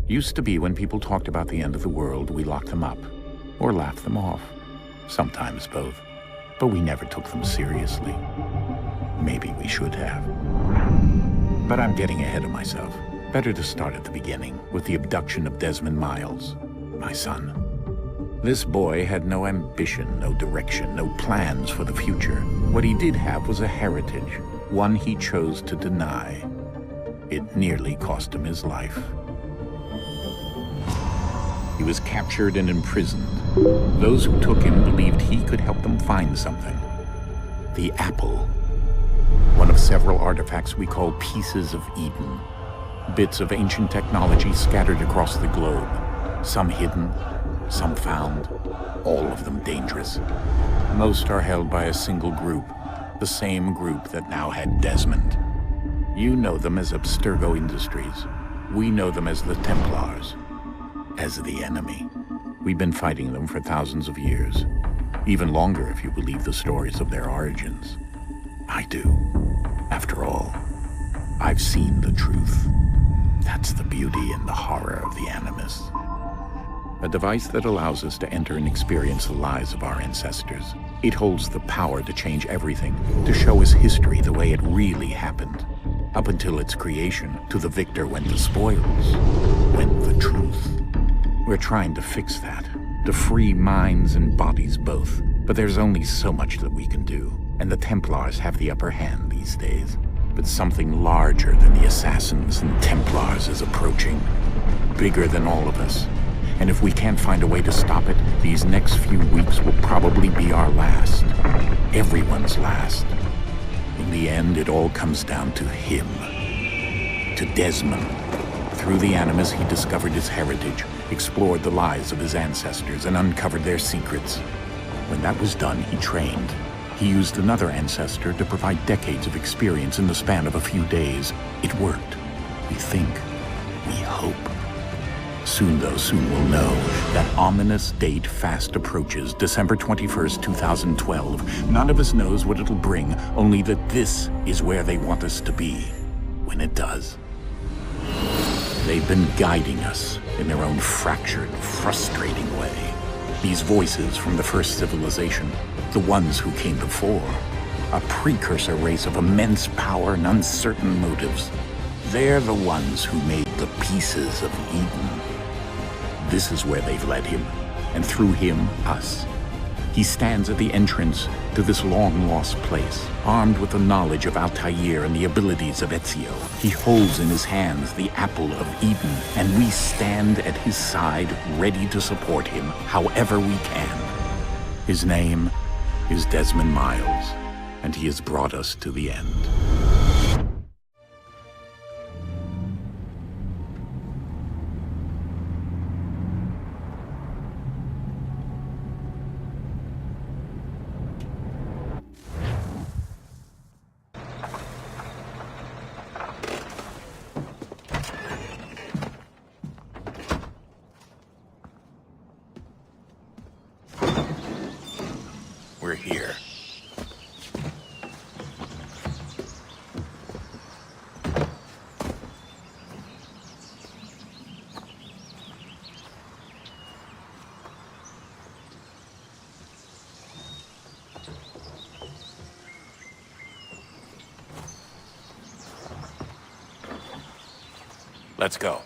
Used to be when people talked about the end of the world, we locked them up, or laughed them off. Sometimes both. But we never took them seriously. Maybe we should have. But I'm getting ahead of myself. Better to start at the beginning, with the abduction of Desmond Miles, my son. This boy had no ambition, no direction, no plans for the future. What he did have was a heritage, one he chose to deny. It nearly cost him his life. He was captured and imprisoned. Those who took him believed he could help them find something. The apple. One of several artifacts we call Pieces of Eden. Bits of ancient technology scattered across the globe. Some hidden, some found, all of them dangerous. Most are held by a single group, the same group that now had Desmond. You know them as Abstergo Industries. We know them as the Templars. As the enemy. We've been fighting them for thousands of years. Even longer if you believe the stories of their origins. I do. After all, I've seen the truth. That's the beauty and the horror of the Animus. A device that allows us to enter and experience the lives of our ancestors. It holds the power to change everything, to show us history the way it really happened. Up until its creation, to the victor went the spoils, went the truth. We're trying to fix that, to free minds and bodies both. But there's only so much that we can do, and the Templars have the upper hand these days. But something larger than the Assassins and Templars is approaching, bigger than all of us. And if we can't find a way to stop it, these next few weeks will probably be our last. Everyone's last. In the end, it all comes down to him. To Desmond. Through the Animus, he discovered his heritage, explored the lives of his ancestors, and uncovered their secrets. When that was done, he trained. He used another ancestor to provide decades of experience in the span of a few days. It worked. We think. We hope. Soon we'll know. That ominous date fast approaches, December 21st, 2012. None of us knows what it'll bring, only that this is where they want us to be. When it does. They've been guiding us in their own fractured, frustrating way. These voices from the first civilization, the ones who came before, a precursor race of immense power and uncertain motives. They're the ones who made the Pieces of Eden. This is where they've led him, and through him, us. He stands at the entrance to this long-lost place, armed with the knowledge of Altair and the abilities of Ezio. He holds in his hands the Apple of Eden, and we stand at his side, ready to support him however we can. His name is Desmond Miles, and he has brought us to the end. We're here. Let's go.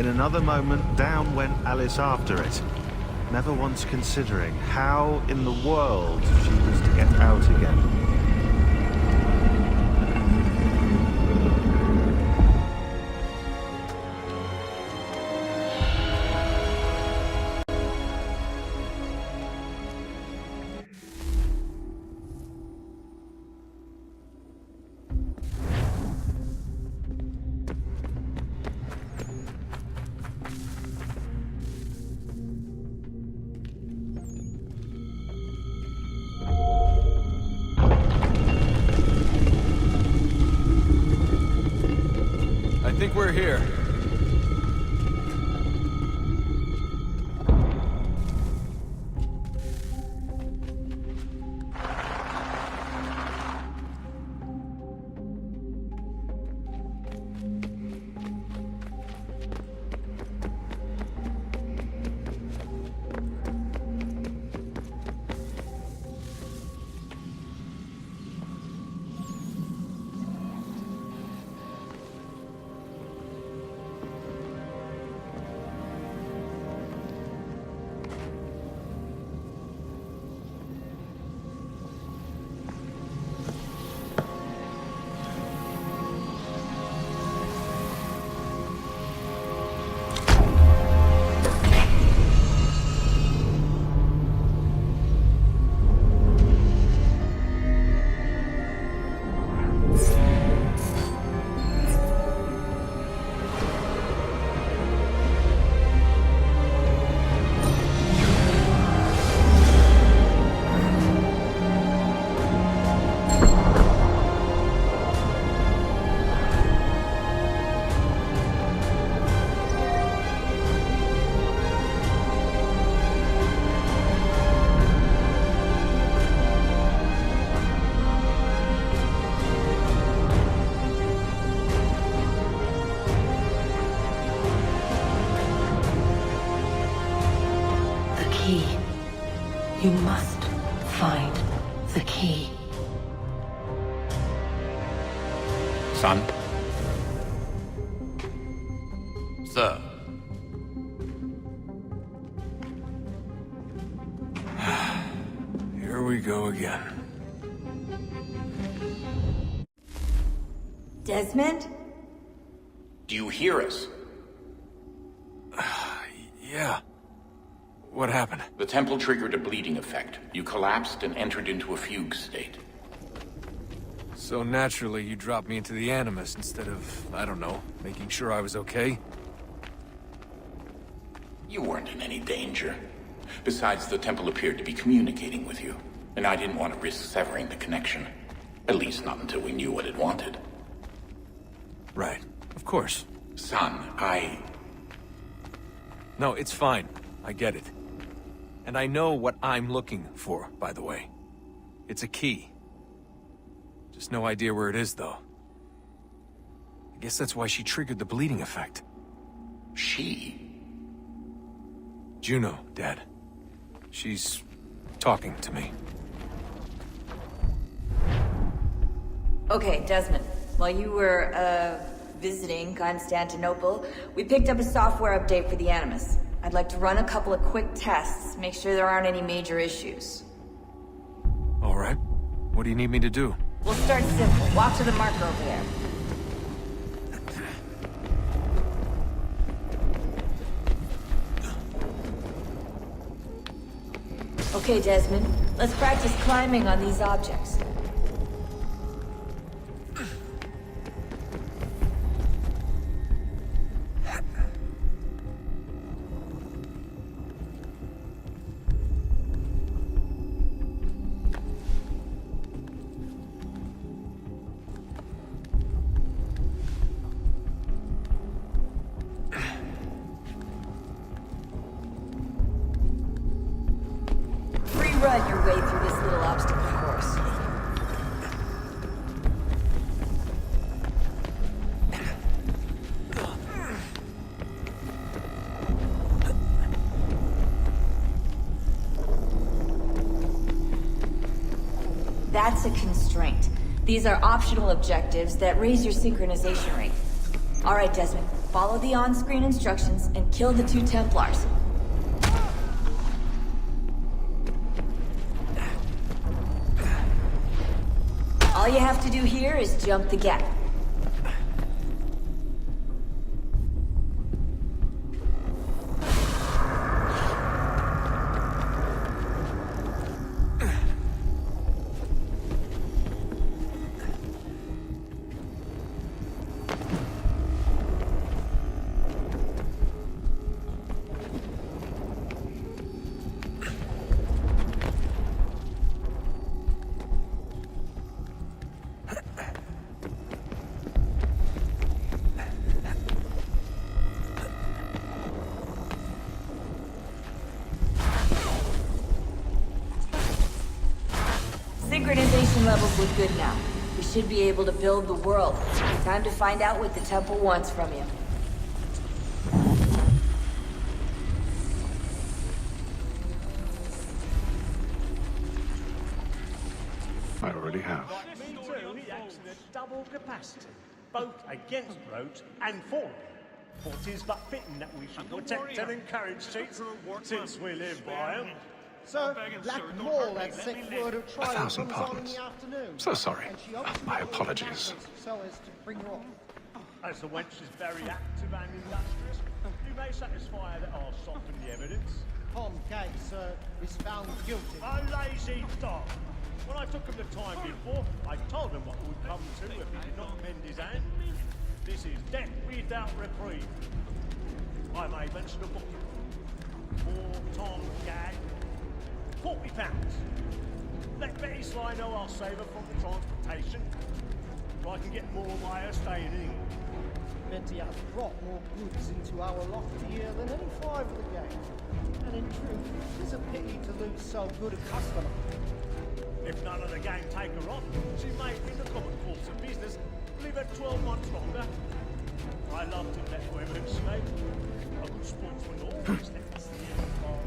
In another moment, down went Alice after it, never once considering how in the world she was to get out again. I think we're here. You must find the key. Son? Sir. Here we go again. Desmond? Do you hear us? Yeah. What happened? The temple triggered a bleeding effect. You collapsed and entered into a fugue state. So naturally, you dropped me into the Animus instead of, I don't know, making sure I was okay? You weren't in any danger. Besides, the temple appeared to be communicating with you, and I didn't want to risk severing the connection. At least not until we knew what it wanted. Right. Of course. Son, No, it's fine. I get it. And I know what I'm looking for, by the way. It's a key. Just no idea where it is, though. I guess that's why she triggered the bleeding effect. She? Juno, Dad. She's talking to me. Okay, Desmond. While you were, visiting Constantinople, we picked up a software update for the Animus. I'd like to run a couple of quick tests, make sure there aren't any major issues. All right. What do you need me to do? We'll start simple. Walk to the marker over there. Okay, Desmond. Let's practice climbing on these objects. Run your way through this little obstacle course. That's a constraint. These are optional objectives that raise your synchronization rate. All right, Desmond. follow the on-screen instructions and kill the 2 Templars. All you have to do here is jump the gap. Synchronization levels look good now. We should be able to build the world. Time to find out what the temple wants from you. I already have. Me too, he acts in a double capacity, both against roads and for them. For 'tis but fitting that we should protect and encourage cheats, since we live by them. Sir, Black Mole had sent word of trial 1,000 comes on in pardons. the afternoon. So sorry. And she obviously My got apologies. So as to bring her off. As the wench is very active and industrious, you may satisfy her that I'll soften the evidence. Tom Gay, sir, is found guilty. A lazy dog! When I took him the time before, I told him what would come to if he did not mend his hand. This is death without reprieve. I may mention a book. For Tom Gag. £40. Let Betty Sly know I'll save her from the transportation. So I can get more by her staying in England. Betty has brought more goods into our loft here than any 5 of the gang. And in truth, it's a pity to lose so good a customer. If none of the gang take her on, she may, in the common course of business, leave her 12 months longer. I loved him, that evidence, Snake. A good sportsman always left us the end of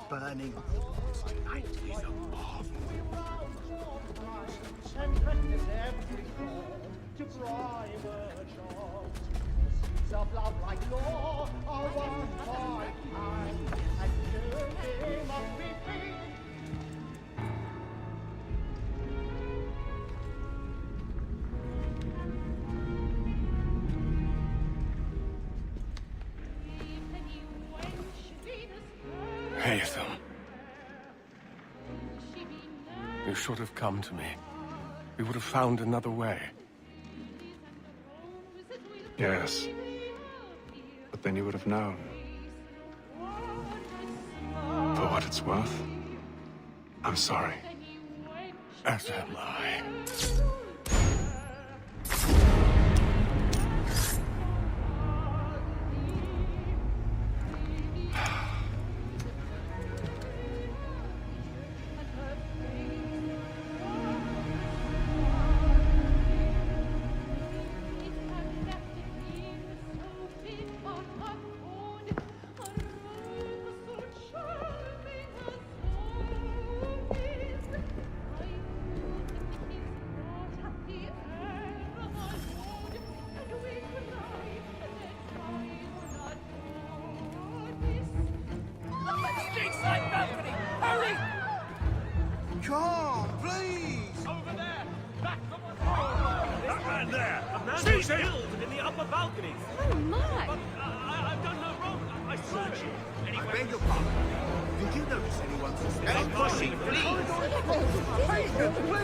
Burning. Tonight is a marvel. And practice every form to bribe a child. Seeds of love like law are won by time, and they must be free. Haytham. You should have come to me. We would have found another way. Yes. But then you would have known. For what it's worth, I'm sorry. As am I. Come, please! Over there! Back from that man there! A man was killed in the upper balconies! Oh my! But I've done no wrong. I search it. Anyway, Beg your pardon. Did you notice anyone suspicious? don't push it, please. Order! We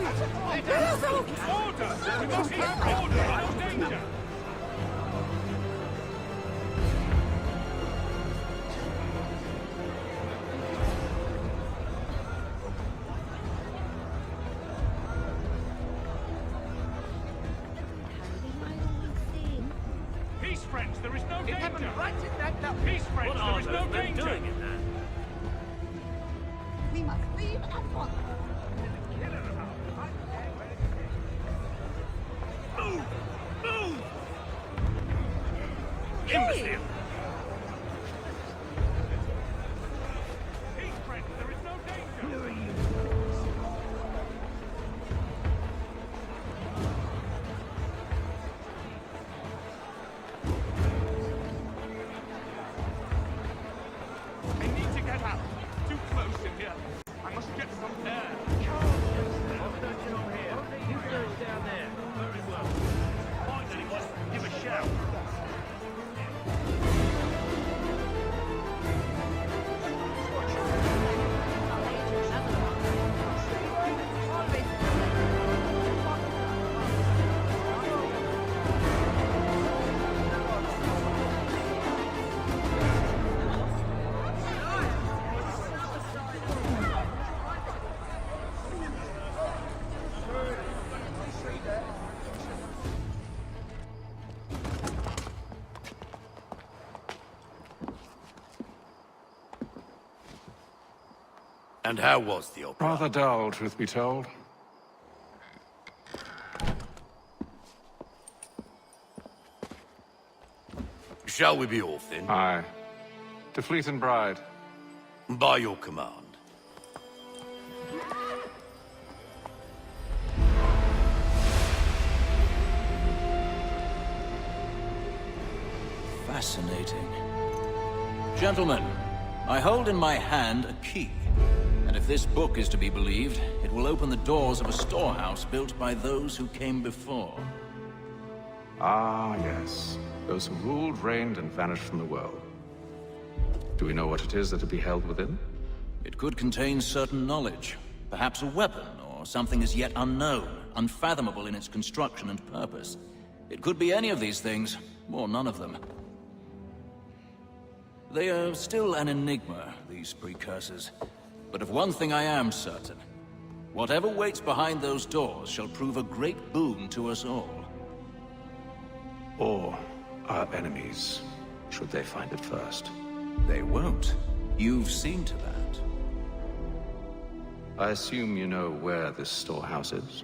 must have order. No danger. Peace, friends. There is no danger. Peace, friends. There is no danger. We must leave at once. Move! Move! Imbecile! Peace, friends. There is no danger. I need to get out. Too close in here. I must get some air. I'm searching on here. You search down there. Very well. Finally, just give a shout. And how was the opera? Rather dull, truth be told. Shall we be off then? Aye. To Fleet and Bride. By your command. Fascinating. Gentlemen, I hold in my hand a key. And if this book is to be believed, it will open the doors of a storehouse built by those who came before. Ah, yes. Those who ruled, reigned, and vanished from the world. Do we know what it is that will be held within? It could contain certain knowledge. Perhaps a weapon, or something as yet unknown, unfathomable in its construction and purpose. It could be any of these things, or none of them. They are still an enigma, these precursors. But of one thing I am certain. Whatever waits behind those doors shall prove a great boon to us all. Or our enemies, should they find it first. They won't. You've seen to that. I assume you know where this storehouse is?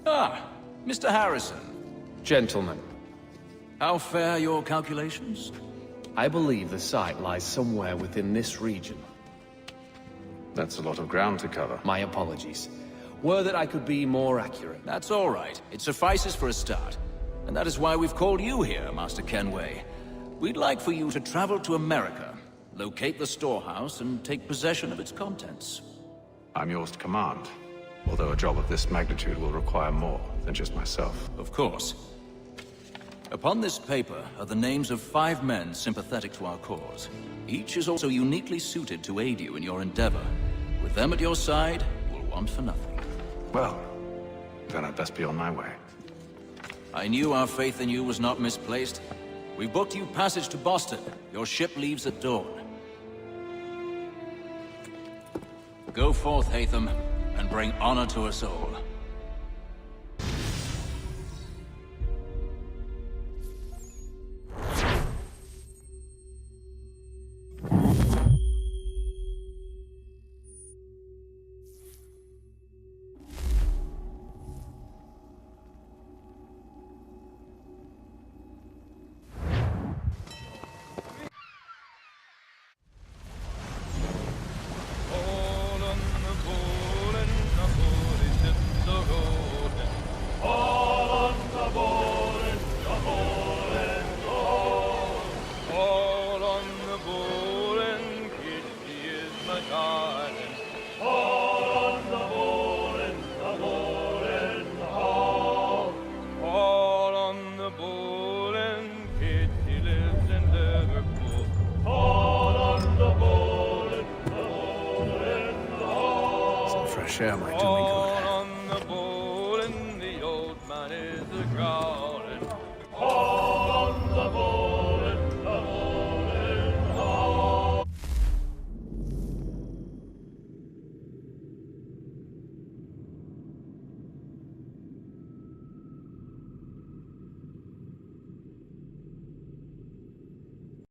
Ah, Mr. Harrison. Gentlemen, How fare your calculations? I believe the site lies somewhere within this region. That's a lot of ground to cover. My apologies. Were that I could be more accurate. That's all right. It suffices for a start. And that is why we've called you here, Master Kenway. We'd like for you to travel to America, locate the storehouse, and take possession of its contents. I'm yours to command. Although a job of this magnitude will require more than just myself. Of course. Upon this paper are the names of 5 men sympathetic to our cause. Each is also uniquely suited to aid you in your endeavor. With them at your side, you'll want for nothing. Well, then I'd best be on my way. I knew our faith in you was not misplaced. We booked you passage to Boston. Your ship leaves at dawn. Go forth, Hatham, and bring honor to us all. share my doing